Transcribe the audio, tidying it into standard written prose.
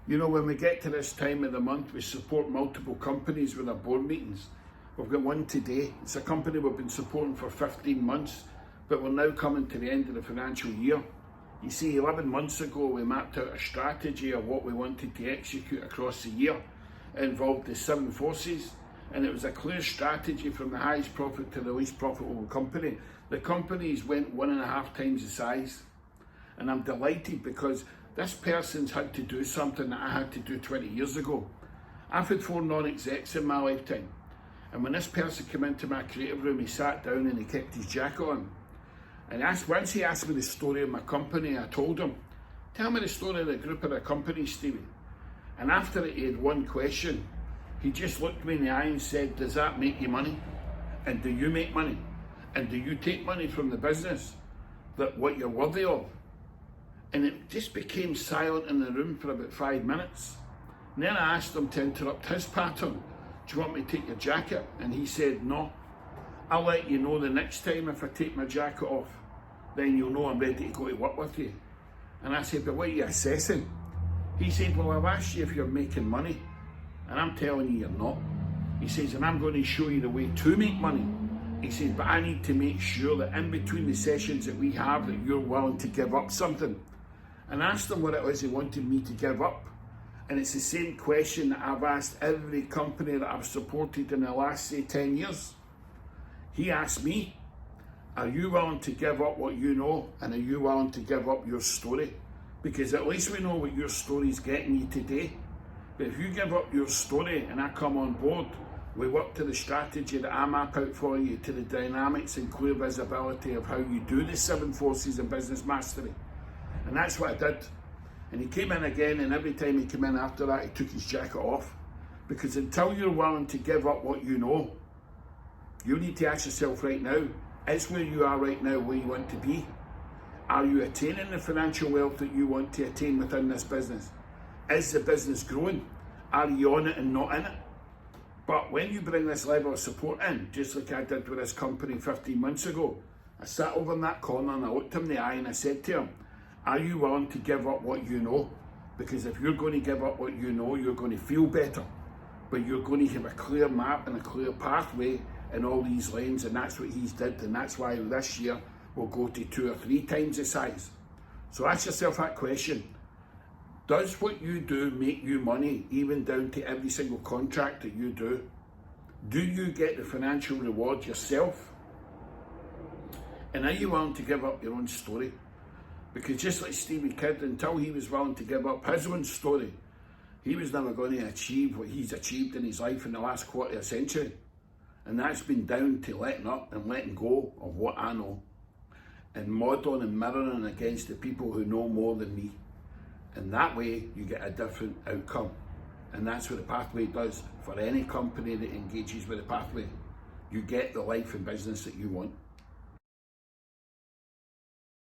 You know, when we get to this time of the month, we support multiple companies with our board meetings. We've got one today. It's a company we've been supporting for 15 months, but we're now coming to the end of the financial year. You see, 11 months ago, we mapped out a strategy of what we wanted to execute across the year. It involved the 7 forces, and it was a clear strategy from the highest profit to the least profitable company. The companies went 1.5 times the size, and I'm delighted because this person's had to do something that I had to do 20 years ago. I've had 4 non-execs in my lifetime, and when this person came into my creative room, he sat down and he kept his jacket on. And once he asked me the story of my company, I told him, "Tell me the story of the group of the company, Stevie." And after it, he had one question. He just looked me in the eye and said, "Does that make you money? And do you make money? And do you take money from the business that what you're worthy of?" And it just became silent in the room for about 5 minutes. And then I asked him to interrupt his pattern. "Do you want me to take your jacket?" And he said, "No. I'll let you know the next time if I take my jacket off. Then you'll know I'm ready to go to work with you." And I said, "But what are you assessing?" He said, "Well, I've asked you if you're making money, and I'm telling you you're not." He says, "And I'm going to show you the way to make money." He says, "But I need to make sure that in between the sessions that we have that you're willing to give up something." And I asked him what it was he wanted me to give up. And it's the same question that I've asked every company that I've supported in the last, say, 10 years. He asked me, "Are you willing to give up what you know, and are you willing to give up your story? Because at least we know what your story's getting you today. But if you give up your story and I come on board, we work to the strategy that I map out for you, to the dynamics and clear visibility of how you do the 7 forces of business mastery." And that's what I did. And he came in again, and every time he came in after that, he took his jacket off. Because until you're willing to give up what you know, you need to ask yourself right now, is where you are right now where you want to be? Are you attaining the financial wealth that you want to attain within this business? Is the business growing? Are you on it and not in it? But when you bring this level of support in, just like I did with this company 15 months ago, I sat over in that corner and I looked him in the eye and I said to him, "Are you willing to give up what you know? Because if you're going to give up what you know, you're going to feel better, but you're going to have a clear map and a clear pathway in all these lanes." And that's what he's did, and that's why this year we'll go to 2 or 3 times the size. So ask yourself that question. Does what you do make you money, even down to every single contract that you do? Do you get the financial reward yourself? And are you willing to give up your own story? Because just like Stevie Kidd, until he was willing to give up his own story, he was never going to achieve what he's achieved in his life in the last quarter of a century. And that's been down to letting up and letting go of what I know, and modeling and mirroring against the people who know more than me. And that way you get a different outcome. And that's what the pathway does for any company that engages with the pathway. You get the life and business that you want.